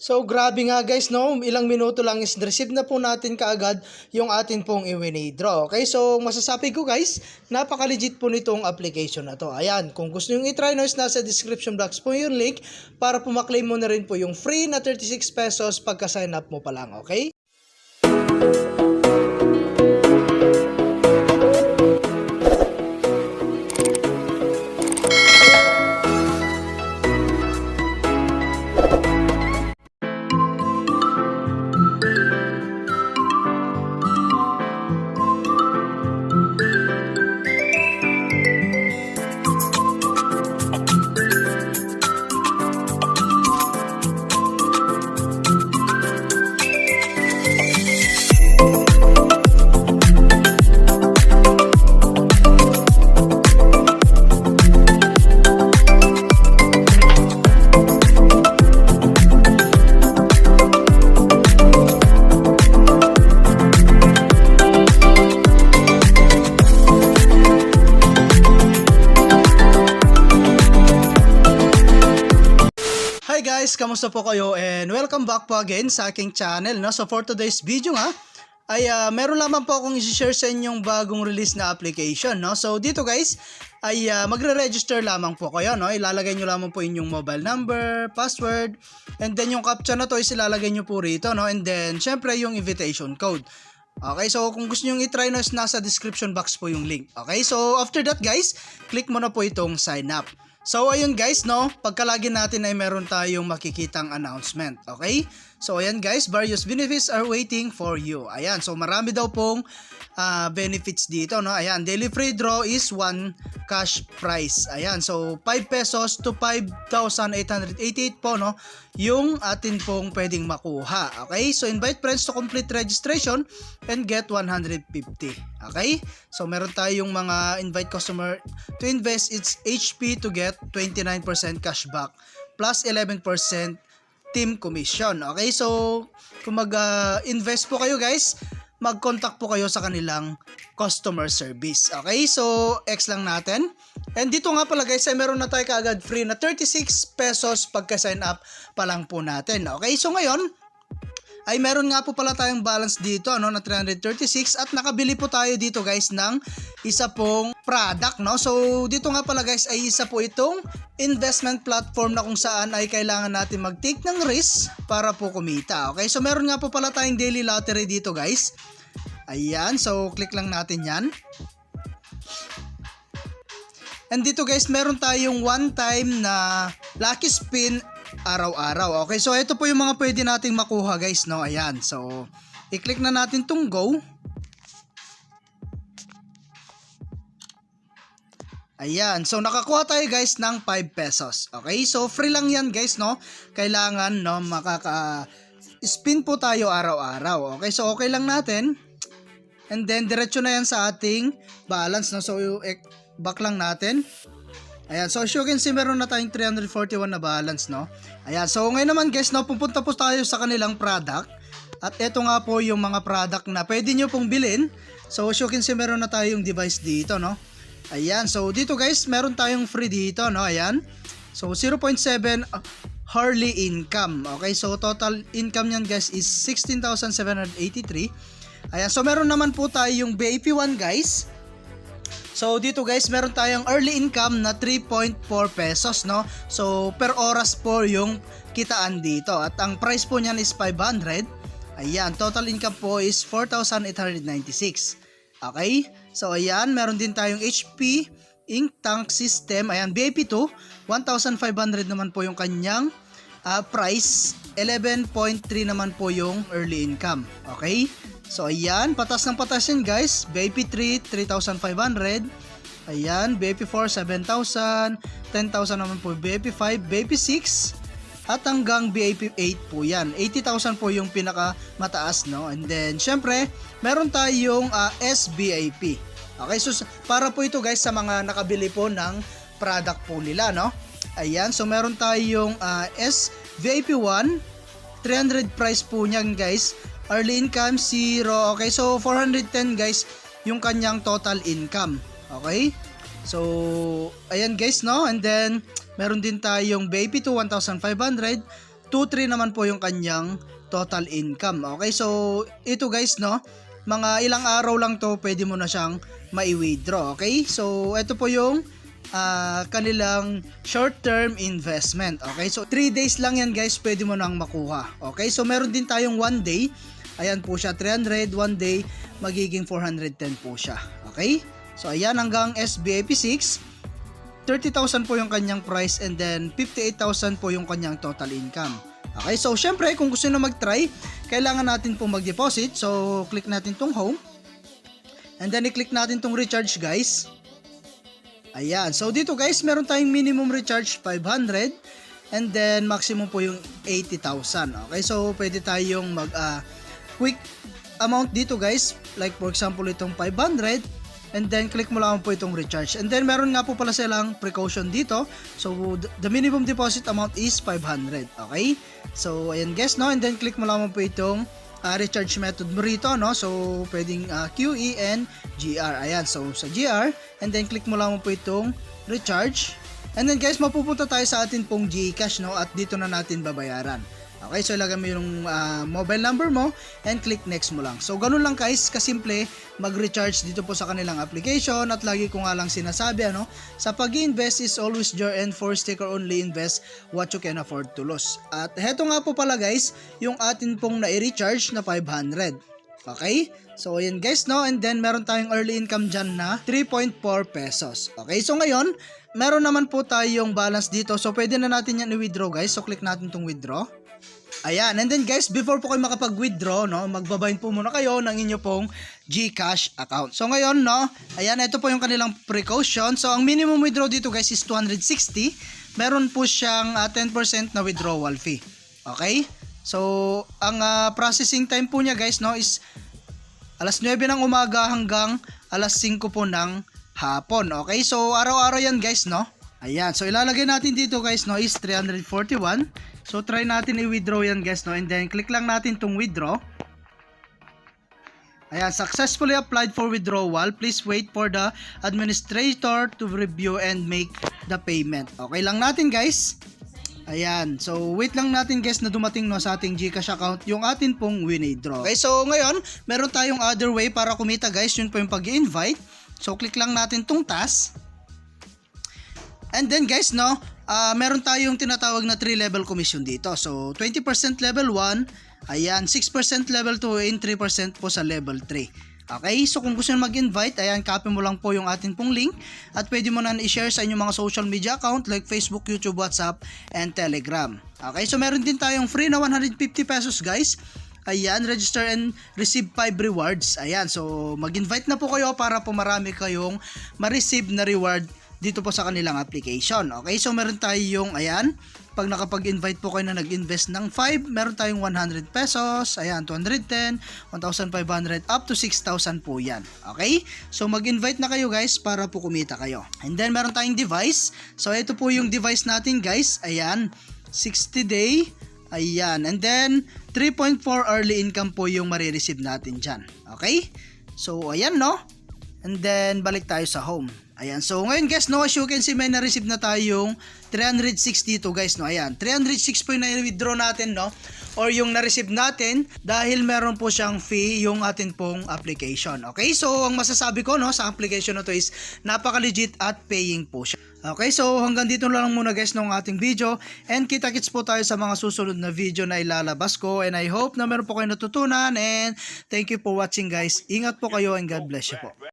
So grabe nga guys, no, ilang minuto lang is receive na po natin kaagad yung atin pong i-withdraw. Okay, so masasabi ko guys, napaka-legit po nitong application na to. Ayan, kung gusto nyo i-try, no, is nasa description box po yung link para po maklaim mo na rin po yung free na 36 pesos pagka sign up mo pa lang, okay? Hi guys, kamusta po kayo and welcome back po again sa aking channel, no? So for today's video nga ay meron lamang po akong i-share sa inyong bagong release na application, no? So dito guys ay magre-register lamang po kayo, no? Ilalagay nyo lamang po inyong mobile number, password, and then yung captcha na to is ilalagay nyo po rito, no? And then syempre yung invitation code. Okay, so kung gusto nyo i-try, no, is nasa description box po yung link. Okay, so after that guys, click mo na po itong sign up. So ayun guys, no, pagkalagin natin ay meron tayong makikitang announcement, okay? So ayan guys, various benefits are waiting for you. Ayan, so marami daw pong benefits dito, no? Ayan, daily free draw is 1 cash prize. Ayan, so 5 pesos to 5,888 po, no, yung atin pong pwedeng makuha. Okay, so invite friends to complete registration and get 150. Okay, so meron tayong mga invite customer to invest its HP to get 29% cashback plus 11% team commission. Okay, so kung mag-invest po kayo guys, mag-contact po kayo sa kanilang customer service. Okay, so X lang natin. And dito nga pala guys ay meron na tayo kaagad free na 36 pesos pagka sign up pa lang po natin. Okay, so ngayon ay meron nga po pala tayong balance dito, no, na 336 at nakabili po tayo dito guys ng isa pong product, no. So dito nga pala guys ay isa po itong investment platform na kung saan ay kailangan natin mag-take ng risk para po kumita. Okay, so meron nga po pala tayong daily lottery dito guys. Ayan, so click lang natin yan. And dito guys, meron tayong one time na lucky spin araw-araw. Okay, so ito po yung mga pwede nating makuha guys, no. Ayan, so i-click na natin tong go. Ayan, so nakakuha tayo guys ng 5 pesos. Okay, so free lang yan guys, no. Kailangan, no, makaka-spin po tayo araw-araw. Okay, so okay lang natin. And then diretso na yan sa ating balance, no. So back lang natin. Ayan, so as you can see, meron na tayong 341 na balance, no. Ayan, so ngayon naman guys, no, pupunta po tayo sa kanilang product. At ito nga po yung mga product na pwede nyo pong bilhin. So as you can see, meron na tayong device dito, no. Ayan, so dito guys, meron tayong free dito, no. Ayan, so 0.7 hourly income. Okay, so total income nyan guys is 16,783. Ayan, so meron naman po tayong BIP1 guys. So dito guys, meron tayong early income na 3.4 pesos, no. So per oras po yung kitaan dito at ang price po niyan is 500. Ayan, total income po is 4,896. Okay? So ayan, meron din tayong HP ink tank system. Ayan, BIP2, 1,500 naman po yung kanyang price. 11.3 naman po yung early income. Okay? So ayan, patas ng patas yan guys. BIP3, 3,500. Ayan, BIP4, 7,000. 10,000 naman po BIP5, BIP6. At hanggang BIP8 po yan. 80,000 po yung pinaka mataas, no. And then, syempre, meron tayong SBIP. Okay, so para po ito guys sa mga nakabili po ng product po nila, no. Ayan, so meron tayong SVIP1. 300 price po niyan guys. Early income 0. Okay, so 410 guys yung kanyang total income. Okay, so ayan guys, no. And then meron din tayong baby to 1,500, 2.3 naman po yung kanyang total income. Okay, so ito guys, no, mga ilang araw lang to, pwede mo na siyang mai-withdraw. Okay, so ito po yung kanilang short-term investment. Okay, so 3 days lang yan guys, pwede mo nang makuha. Okay, so meron din tayong 1 day. Ayan po siya, 300, 1 day, magiging 410 po siya. Okay, so ayan, hanggang SBIP 6, 30,000 po yung kanyang price, and then 58,000 po yung kanyang total income. Okay, so syempre kung gusto nyo mag-try, kailangan natin po mag-deposit. So click natin tong home, and then i-click natin tong recharge guys. Ayan, so dito guys, meron tayong minimum recharge 500, and then maximum po yung 80,000. Okay, so pwede tayong quick amount dito guys, like for example itong 500, and then click mo lang po itong recharge. And then meron nga po pala silang precaution dito, so the minimum deposit amount is 500. Okay, so ayan guys, no, and then click mo lang po itong recharge method mo rito, no? So pwedeng QE and GR. Ayan, so sa GR, and then click mo lang po itong recharge, and then guys, mapupunta tayo sa atin pong GCash, no, at dito na natin babayaran. Okay, so ilagay mo yung mobile number mo, and click next mo lang. So ganun lang guys, kasimple mag-recharge dito po sa kanilang application. At lagi ko nga lang sinasabi, ano, sa pag-invest is always your and for sticker only invest what you can afford to lose. At heto nga po pala guys, yung atin pong na-recharge na 500. Okay, so ayan guys, no, and then meron tayong early income dyan na 3.4 pesos. Okay, so ngayon meron naman po tayong balance dito, so pwede na natin yan i-withdraw guys. So click natin tong withdraw. Ayan, and then guys, before po kayo makapag-withdraw, no, magbabayad po muna kayo ng inyo pong GCash account. So ngayon, no, ayan, ito po yung kanilang precaution. So ang minimum withdraw dito guys is 260. Meron po siyang 10% na withdrawal fee. Okay? So ang processing time po niya guys, no, is alas 9 ng umaga hanggang alas 5 po ng hapon. Okay? So araw-araw yan guys, no. Ayan, so ilalagay natin dito guys, no, is 341. So try natin i-withdraw yan guys, no, and then click lang natin tong withdraw. Ayan, successfully applied for withdrawal. Please wait for the administrator to review and make the payment. Okay lang natin guys. Ayan, so wait lang natin guys na dumating, no, sa ating GCash account yung atin pong withdraw. Okay, so ngayon meron tayong other way para kumita guys, yun po yung pag-i-invite. So click lang natin tong task. And then guys, no, meron tayong tinatawag na 3-level commission dito. So 20% level 1, ayan, 6% level 2, and 3% po sa level 3. Okay, so kung gusto nyo mag-invite, ayan, copy mo lang po yung atin pong link, at pwede mo na i-share sa inyong mga social media account like Facebook, YouTube, WhatsApp, and Telegram. Okay, so meron din tayong free na 150 pesos guys. Ayan, register and receive 5 rewards. Ayan, so mag-invite na po kayo para po marami kayong ma-receive na reward dito po sa kanilang application. Okay, so meron tayong, ayan, pag nakapag-invite po kayo na nag-invest ng 5, meron tayong 100 pesos, ayan, 210, 1,500, up to 6,000 po yan. Okay, so mag-invite na kayo guys para po kumita kayo. And then meron tayong device. So ito po yung device natin guys, ayan, 60 day, ayan, and then 3.4 early income po yung marireceive natin dyan. Okay, so ayan, no, and then balik tayo sa home. Ayan, so ngayon guys, no, as you can see, may na-receive na tayong 360 guys, no. Ayan, 306 po yung na-withdraw natin, no, or yung na-receive natin, dahil meron po siyang fee yung atin pong application. Okay, so ang masasabi ko, no, sa application na to is napaka-legit at paying po siya. Okay, so hanggang dito lang muna guys ng ating video, and kita-kits po tayo sa mga susunod na video na ilalabas ko, and I hope na meron po kayo natutunan, and thank you for watching guys. Ingat po kayo, and God bless you po.